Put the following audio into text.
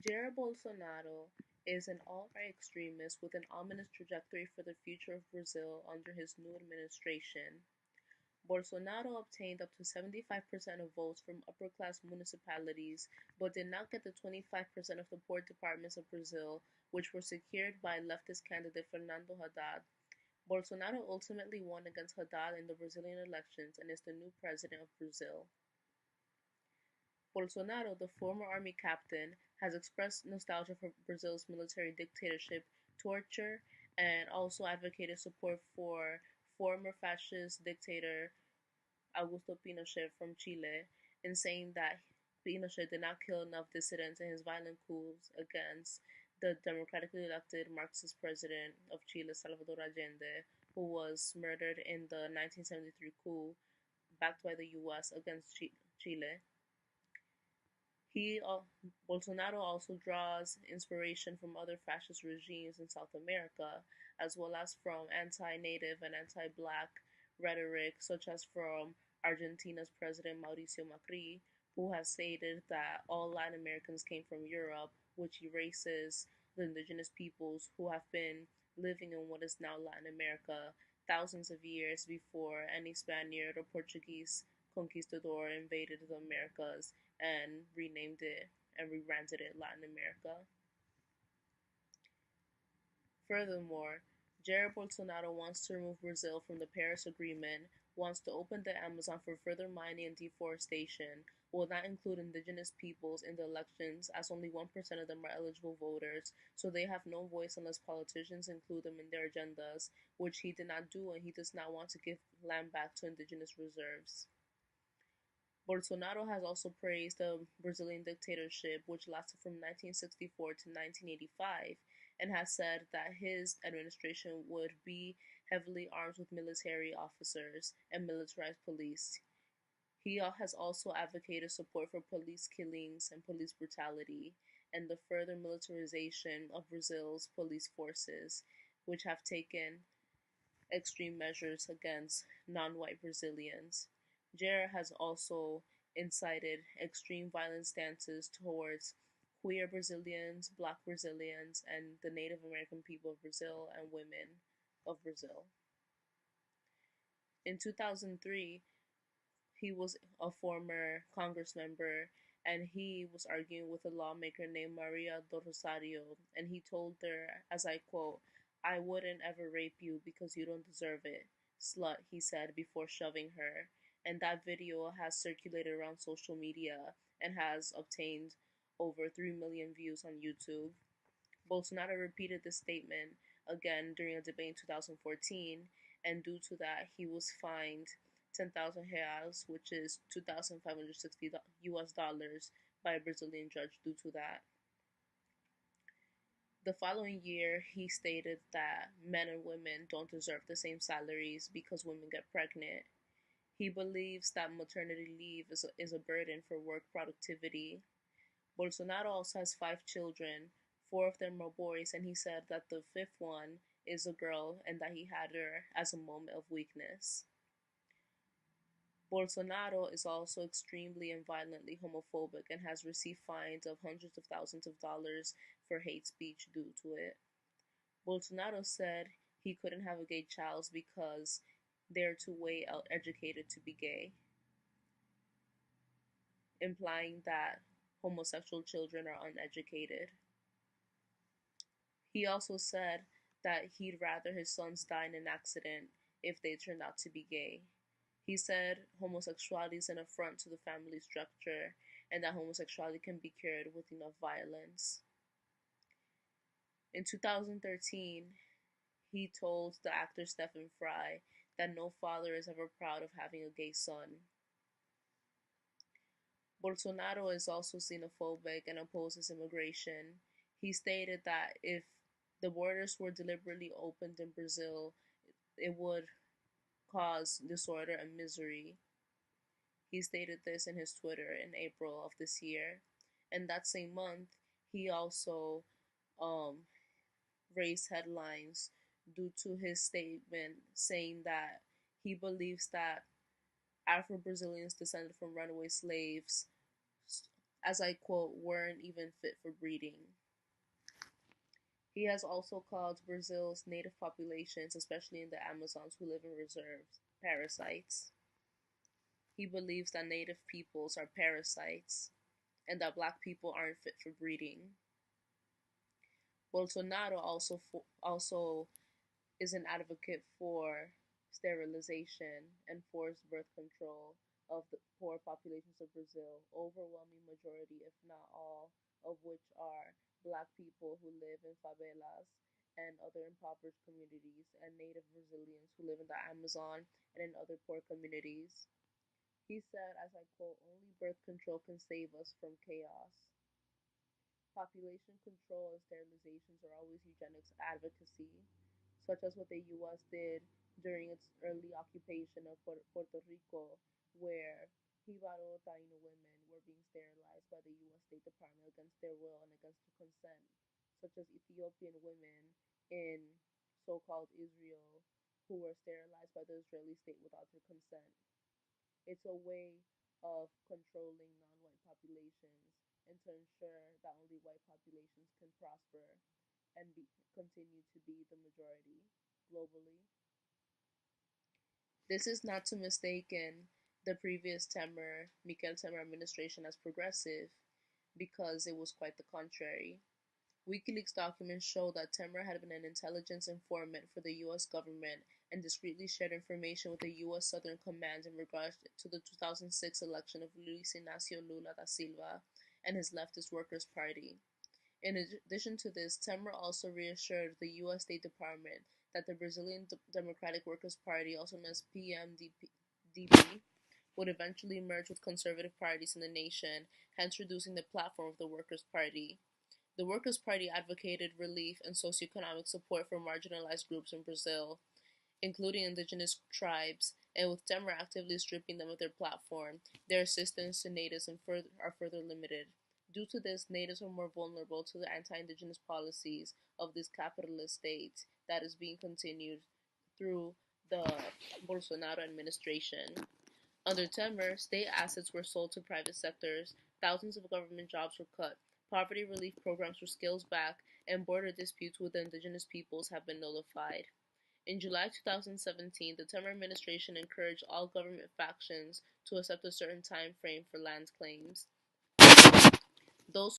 Jair Bolsonaro is an alt-right extremist with an ominous trajectory for the future of Brazil under his new administration. Bolsonaro obtained up to 75% of votes from upper-class municipalities, but did not get the 25% of the poor departments of Brazil, which were secured by leftist candidate Fernando Haddad. Bolsonaro ultimately won against Haddad in the Brazilian elections and is the new president of Brazil. Bolsonaro, the former army captain, has expressed nostalgia for Brazil's military dictatorship, torture, and also advocated support for former fascist dictator Augusto Pinochet from Chile, in saying that Pinochet did not kill enough dissidents in his violent coups against the democratically elected Marxist president of Chile, Salvador Allende, who was murdered in the 1973 coup backed by the US against Chile. He Bolsonaro also draws inspiration from other fascist regimes in South America, as well as from anti-native and anti-black rhetoric, such as from Argentina's President Mauricio Macri, who has stated that all Latin Americans came from Europe, which erases the indigenous peoples who have been living in what is now Latin America thousands of years before any Spaniard or Portuguese conquistador invaded the Americas and renamed it and rebranded it Latin America. Furthermore, Jair Bolsonaro wants to remove Brazil from the Paris Agreement, wants to open the Amazon for further mining and deforestation, will not include indigenous peoples in the elections as only 1% of them are eligible voters, so they have no voice unless politicians include them in their agendas, which he did not do, and he does not want to give land back to indigenous reserves. Bolsonaro has also praised the Brazilian dictatorship, which lasted from 1964 to 1985, and has said that his administration would be heavily armed with military officers and militarized police. He has also advocated support for police killings and police brutality, and the further militarization of Brazil's police forces, which have taken extreme measures against non-white Brazilians. Jair has also incited extreme violent stances towards queer Brazilians, black Brazilians, and the Native American people of Brazil and women of Brazil. In 2003, he was a former Congress member and he was arguing with a lawmaker named Maria do Rosario, and he told her, as I quote, "I wouldn't ever rape you because you don't deserve it, slut," he said before shoving her. And that video has circulated around social media and has obtained over 3 million views on YouTube. Bolsonaro repeated this statement again during a debate in 2014, and due to that, he was fined 10,000 reais, which is 2,560 US dollars, by a Brazilian judge due to that. The following year, he stated that men and women don't deserve the same salaries because women get pregnant. He believes that maternity leave is a burden for work productivity. Bolsonaro also has 5 children. 4 of them are boys, and he said that the 5th one is a girl and that he had her as a moment of weakness. Bolsonaro is also extremely and violently homophobic and has received fines of hundreds of thousands of dollars for hate speech due to it. Bolsonaro said he couldn't have a gay child because they're too way educated to be gay, implying that homosexual children are uneducated. He also said that he'd rather his sons die in an accident if they turned out to be gay. He said homosexuality is an affront to the family structure and that homosexuality can be cured with enough violence. In 2013, he told the actor Stephen Fry that no father is ever proud of having a gay son. Bolsonaro is also xenophobic and opposes immigration. He stated that if the borders were deliberately opened in Brazil, it would cause disorder and misery. He stated this in his Twitter in April of this year. And that same month, he also raised headlines due to his statement saying that he believes that Afro-Brazilians descended from runaway slaves as I quote, weren't even fit for breeding. He has also called Brazil's native populations, especially in the Amazons who live in reserves, parasites. He believes that native peoples are parasites and that black people aren't fit for breeding. Bolsonaro also is an advocate for sterilization and forced birth control of the poor populations of Brazil, overwhelming majority, if not all, of which are black people who live in favelas and other impoverished communities, and native Brazilians who live in the Amazon and in other poor communities. He said, as I quote, only birth control can save us from chaos. Population control and sterilizations are always eugenics advocacy, such as what the U.S. did during its early occupation of Puerto Rico, where Jibaro Taino women were being sterilized by the U.S. State Department against their will and against their consent, such as Ethiopian women in so-called Israel who were sterilized by the Israeli state without their consent. It's a way of controlling non-white populations and to ensure that only white populations can prosper and continue to be the majority globally. This is not to mistaken the previous Mikel Temer administration as progressive, because it was quite the contrary. WikiLeaks documents show that Temer had been an intelligence informant for the U.S. government and discreetly shared information with the U.S. Southern Command in regards to the 2006 election of Luis Inácio Lula da Silva and his leftist Workers' Party. In addition to this, Temer also reassured the U.S. State Department that the Brazilian Democratic Workers' Party, also known as PMDB, would eventually merge with conservative parties in the nation, hence reducing the platform of the Workers' Party. The Workers' Party advocated relief and socioeconomic support for marginalized groups in Brazil, including indigenous tribes, and with Temer actively stripping them of their platform, their assistance to natives are further limited. Due to this, natives are more vulnerable to the anti-indigenous policies of this capitalist state that is being continued through the Bolsonaro administration. Under Temer, state assets were sold to private sectors, thousands of government jobs were cut, poverty relief programs were scaled back, and border disputes with the indigenous peoples have been nullified. In July 2017, the Temer administration encouraged all government factions to accept a certain time frame for land claims. Those